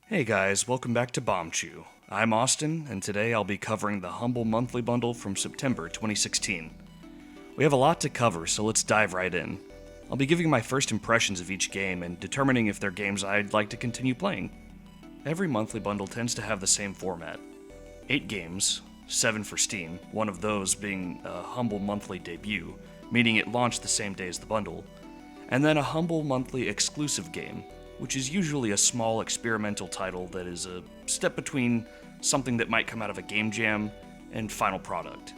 Hey guys, welcome back to Bombchu. I'm Austin, and today I'll be covering the Humble Monthly Bundle from September 2016. We have a lot to cover, so let's dive right in. I'll be giving my first impressions of each game and determining if they're games I'd like to continue playing. Every monthly bundle tends to have the same format. 8 games, 7 for Steam, one of those being a Humble Monthly debut, meaning it launched the same day as the bundle, and then a Humble Monthly exclusive game, which is usually a small experimental title that is a step between something that might come out of a game jam and final product.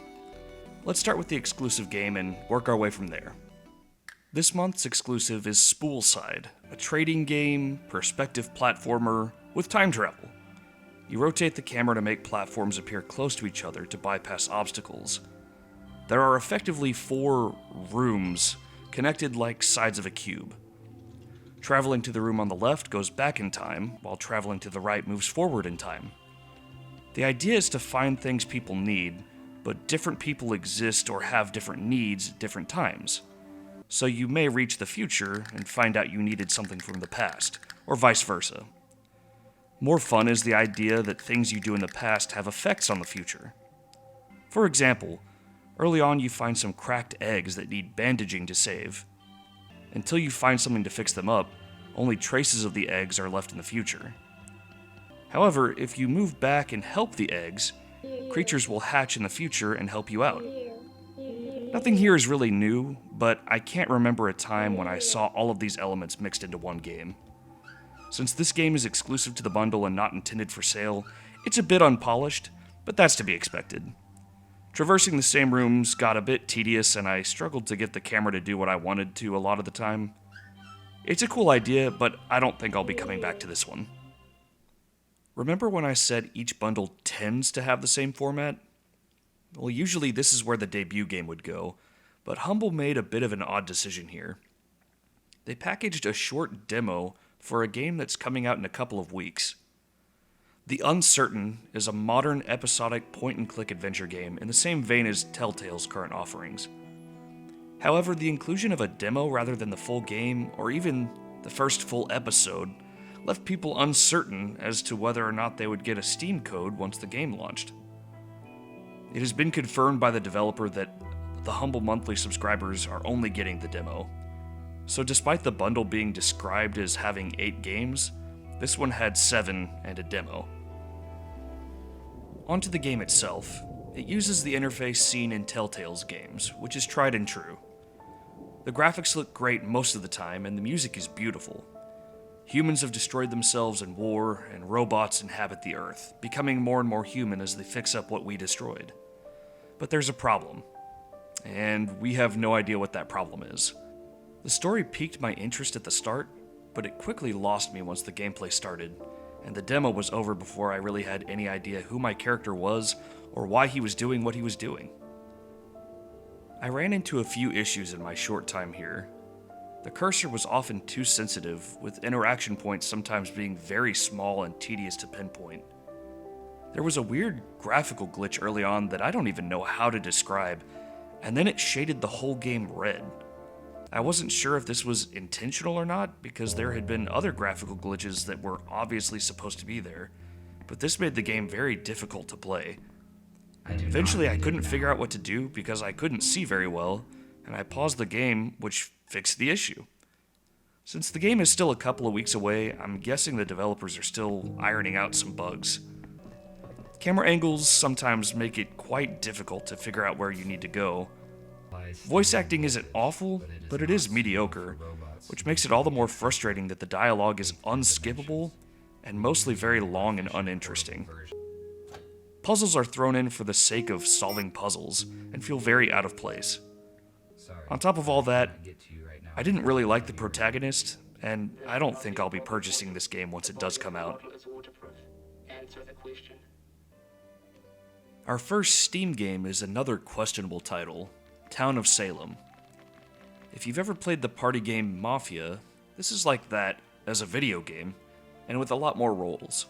Let's start with the exclusive game and work our way from there. This month's exclusive is Spoolside, a trading game, perspective platformer with time travel. You rotate the camera to make platforms appear close to each other to bypass obstacles. There are effectively 4 rooms connected like sides of a cube. Traveling to the room on the left goes back in time, while traveling to the right moves forward in time. The idea is to find things people need, but different people exist or have different needs at different times. So you may reach the future and find out you needed something from the past, or vice versa. More fun is the idea that things you do in the past have effects on the future. For example, early on you find some cracked eggs that need bandaging to save. Until you find something to fix them up, only traces of the eggs are left in the future. However, if you move back and help the eggs, creatures will hatch in the future and help you out. Nothing here is really new, but I can't remember a time when I saw all of these elements mixed into one game. Since this game is exclusive to the bundle and not intended for sale, it's a bit unpolished, but that's to be expected. Traversing the same rooms got a bit tedious, and I struggled to get the camera to do what I wanted to a lot of the time. It's a cool idea, but I don't think I'll be coming back to this one. Remember when I said each bundle tends to have the same format? Well, usually this is where the debut game would go, but Humble made a bit of an odd decision here. They packaged a short demo for a game that's coming out in a couple of weeks. The Uncertain is a modern episodic point-and-click adventure game in the same vein as Telltale's current offerings. However, the inclusion of a demo rather than the full game, or even the first full episode, left people uncertain as to whether or not they would get a Steam code once the game launched. It has been confirmed by the developer that the Humble Monthly subscribers are only getting the demo. So despite the bundle being described as having 8 games, this one had 7 and a demo. Onto the game itself, it uses the interface seen in Telltale's games, which is tried and true. The graphics look great most of the time, and the music is beautiful. Humans have destroyed themselves in war, and robots inhabit the Earth, becoming more and more human as they fix up what we destroyed. But there's a problem, and we have no idea what that problem is. The story piqued my interest at the start, but it quickly lost me once the gameplay started, and the demo was over before I really had any idea who my character was or why he was doing what he was doing. I ran into a few issues in my short time here. The cursor was often too sensitive, with interaction points sometimes being very small and tedious to pinpoint. There was a weird graphical glitch early on that I don't even know how to describe, and then it shaded the whole game red. I wasn't sure if this was intentional or not, because there had been other graphical glitches that were obviously supposed to be there, but this made the game very difficult to play. Eventually I couldn't figure out what to do because I couldn't see very well, and I paused the game, which fixed the issue. Since the game is still a couple of weeks away, I'm guessing the developers are still ironing out some bugs. Camera angles sometimes make it quite difficult to figure out where you need to go. Voice acting isn't awful, but it is mediocre, which makes it all the more frustrating that the dialogue is unskippable and mostly very long and uninteresting. Puzzles are thrown in for the sake of solving puzzles and feel very out of place. On top of all that, I didn't really like the protagonist, and I don't think I'll be purchasing this game once it does come out. Our first Steam game is another questionable title, Town of Salem. If you've ever played the party game Mafia, this is like that as a video game, and with a lot more roles.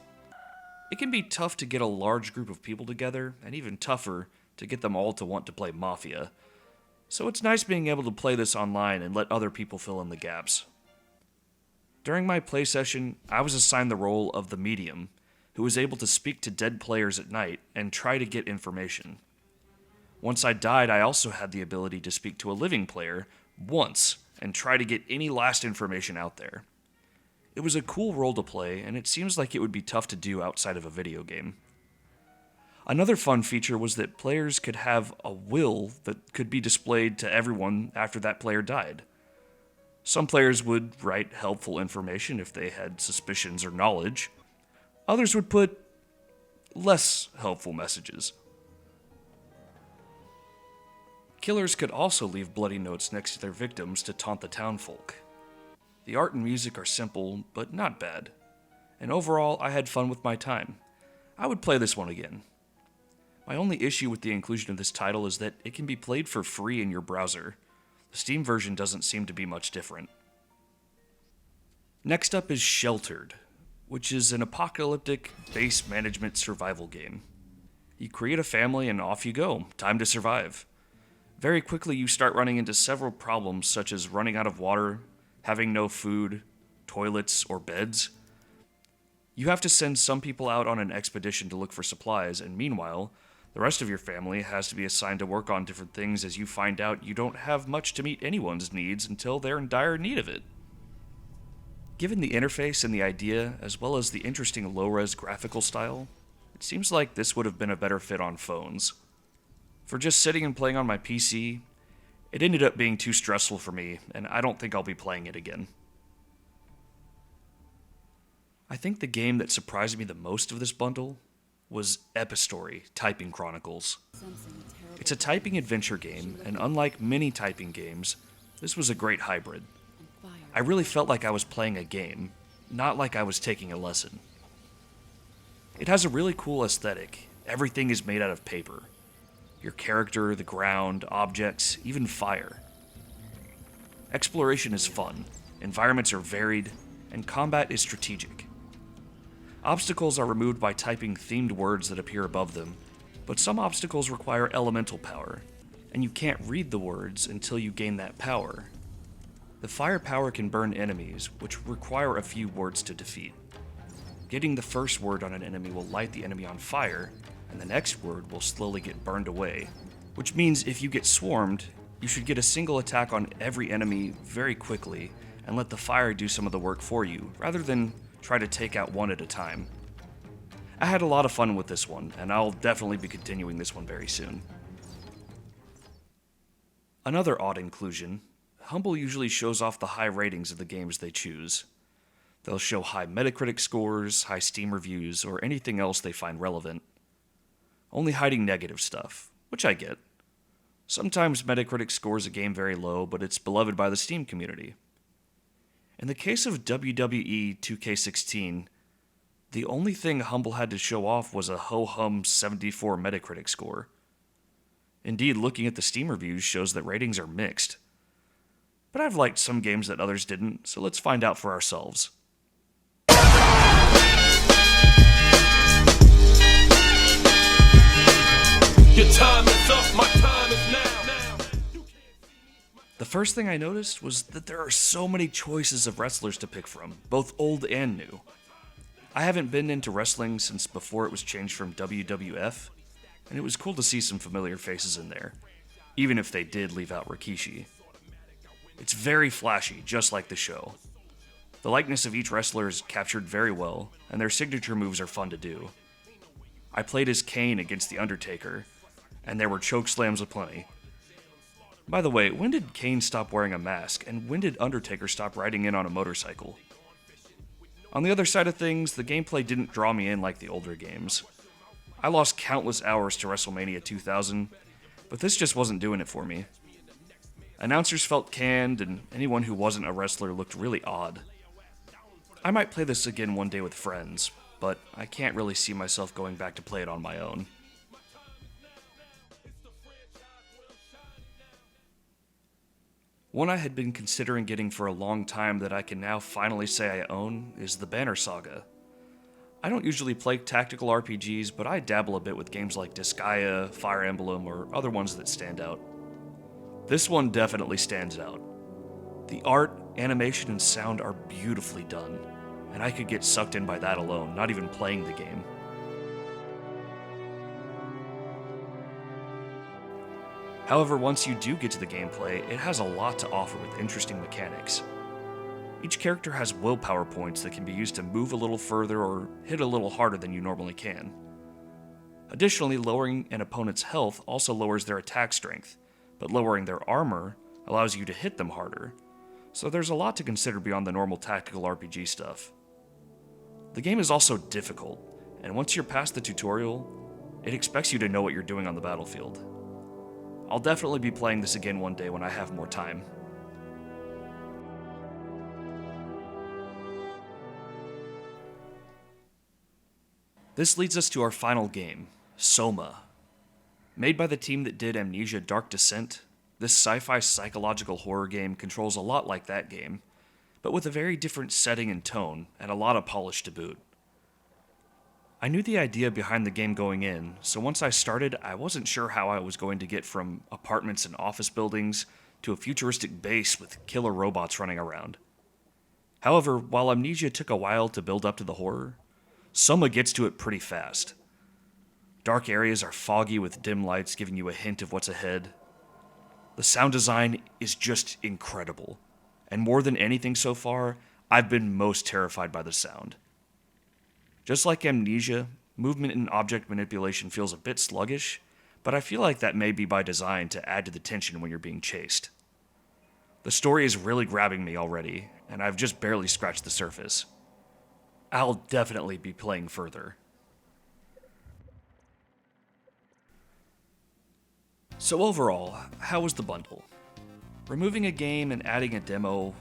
It can be tough to get a large group of people together, and even tougher to get them all to want to play Mafia. So it's nice being able to play this online and let other people fill in the gaps. During my play session, I was assigned the role of the medium, who was able to speak to dead players at night and try to get information. Once I died, I also had the ability to speak to a living player once and try to get any last information out there. It was a cool role to play, and it seems like it would be tough to do outside of a video game. Another fun feature was that players could have a will that could be displayed to everyone after that player died. Some players would write helpful information if they had suspicions or knowledge. Others would put less helpful messages. Killers could also leave bloody notes next to their victims to taunt the townfolk. The art and music are simple, but not bad. And overall, I had fun with my time. I would play this one again. My only issue with the inclusion of this title is that it can be played for free in your browser. The Steam version doesn't seem to be much different. Next up is Sheltered, which is an apocalyptic base management survival game. You create a family and off you go, time to survive. Very quickly you start running into several problems such as running out of water, having no food, toilets, or beds. You have to send some people out on an expedition to look for supplies, and meanwhile, the rest of your family has to be assigned to work on different things as you find out you don't have much to meet anyone's needs until they're in dire need of it. Given the interface and the idea, as well as the interesting low-res graphical style, it seems like this would have been a better fit on phones. For just sitting and playing on my PC, it ended up being too stressful for me, and I don't think I'll be playing it again. I think the game that surprised me the most of this bundle was Epistory, Typing Chronicles. It's a typing adventure game, and unlike many typing games, this was a great hybrid. I really felt like I was playing a game, not like I was taking a lesson. It has a really cool aesthetic. Everything is made out of paper. Your character, the ground, objects, even fire. Exploration is fun, environments are varied, and combat is strategic. Obstacles are removed by typing themed words that appear above them, but some obstacles require elemental power, and you can't read the words until you gain that power. The fire power can burn enemies, which require a few words to defeat. Getting the first word on an enemy will light the enemy on fire, and the next word will slowly get burned away, which means if you get swarmed, you should get a single attack on every enemy very quickly and let the fire do some of the work for you, rather than try to take out one at a time. I had a lot of fun with this one, and I'll definitely be continuing this one very soon. Another odd inclusion, Humble usually shows off the high ratings of the games they choose. They'll show high Metacritic scores, high Steam reviews, or anything else they find relevant. Only hiding negative stuff, which I get. Sometimes Metacritic scores a game very low, but it's beloved by the Steam community. In the case of WWE 2K16, the only thing Humble had to show off was a ho-hum 74 Metacritic score. Indeed, looking at the Steam reviews shows that ratings are mixed. But I've liked some games that others didn't, so let's find out for ourselves. Your time is up, my time is now. The first thing I noticed was that there are so many choices of wrestlers to pick from, both old and new. I haven't been into wrestling since before it was changed from WWF, and it was cool to see some familiar faces in there, even if they did leave out Rikishi. It's very flashy, just like the show. The likeness of each wrestler is captured very well, and their signature moves are fun to do. I played as Kane against The Undertaker, and there were chokeslams aplenty. By the way, when did Kane stop wearing a mask, and when did Undertaker stop riding in on a motorcycle? On the other side of things, the gameplay didn't draw me in like the older games. I lost countless hours to WrestleMania 2000, but this just wasn't doing it for me. Announcers felt canned, and anyone who wasn't a wrestler looked really odd. I might play this again one day with friends, but I can't really see myself going back to play it on my own. One I had been considering getting for a long time that I can now finally say I own is the Banner Saga. I don't usually play tactical RPGs, but I dabble a bit with games like Disgaea, Fire Emblem, or other ones that stand out. This one definitely stands out. The art animation and sound are beautifully done, and I could get sucked in by that alone, not even playing the game. However, once you do get to the gameplay, it has a lot to offer with interesting mechanics. Each character has willpower points that can be used to move a little further or hit a little harder than you normally can. Additionally, lowering an opponent's health also lowers their attack strength, but lowering their armor allows you to hit them harder, so there's a lot to consider beyond the normal tactical RPG stuff. The game is also difficult, and once you're past the tutorial, it expects you to know what you're doing on the battlefield. I'll definitely be playing this again one day when I have more time. This leads us to our final game, Soma. Made by the team that did Amnesia: Dark Descent, this sci-fi psychological horror game controls a lot like that game, but with a very different setting and tone, and a lot of polish to boot. I knew the idea behind the game going in, so once I started, I wasn't sure how I was going to get from apartments and office buildings to a futuristic base with killer robots running around. However, while Amnesia took a while to build up to the horror, Soma gets to it pretty fast. Dark areas are foggy with dim lights giving you a hint of what's ahead. The sound design is just incredible, and more than anything so far, I've been most terrified by the sound. Just like Amnesia, movement and object manipulation feels a bit sluggish, but I feel like that may be by design to add to the tension when you're being chased. The story is really grabbing me already, and I've just barely scratched the surface. I'll definitely be playing further. So overall, how was the bundle? Removing a game and adding a demo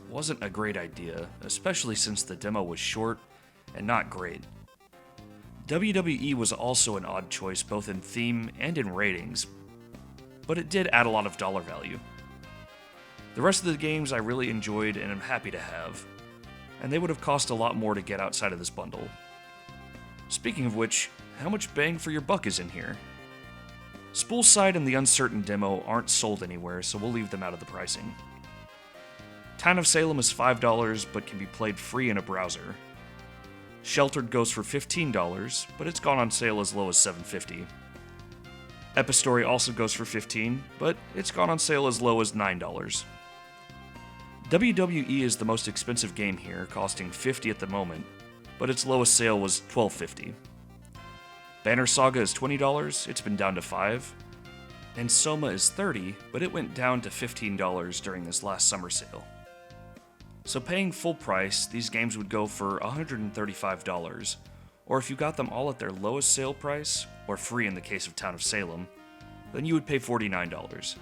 wasn't a great idea, especially since the demo was short and not great. WWE was also an odd choice both in theme and in ratings, but it did add a lot of dollar value. The rest of the games I really enjoyed and am happy to have, and they would have cost a lot more to get outside of this bundle. Speaking of which, how much bang for your buck is in here? Spoolside and the Uncertain demo aren't sold anywhere, so we'll leave them out of the pricing. Town of Salem is $5, but can be played free in a browser. Sheltered goes for $15, but it's gone on sale as low as $7.50. Epistory also goes for $15, but it's gone on sale as low as $9. WWE is the most expensive game here, costing $50 at the moment, but its lowest sale was $12.50. Banner Saga is $20, it's been down to $5, and Soma is $30, but it went down to $15 during this last summer sale. So paying full price, these games would go for $135, or if you got them all at their lowest sale price, or free in the case of Town of Salem, then you would pay $49.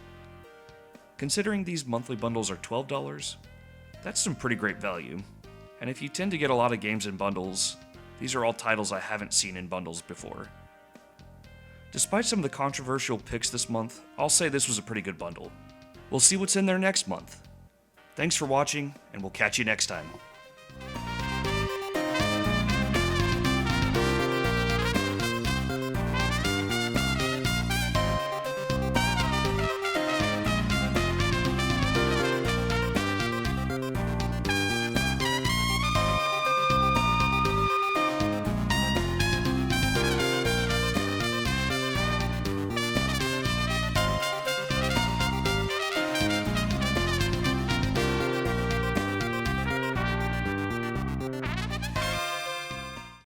Considering these monthly bundles are $12, that's some pretty great value. And if you tend to get a lot of games in bundles, these are all titles I haven't seen in bundles before. Despite some of the controversial picks this month, I'll say this was a pretty good bundle. We'll see what's in there next month. Thanks for watching, and we'll catch you next time.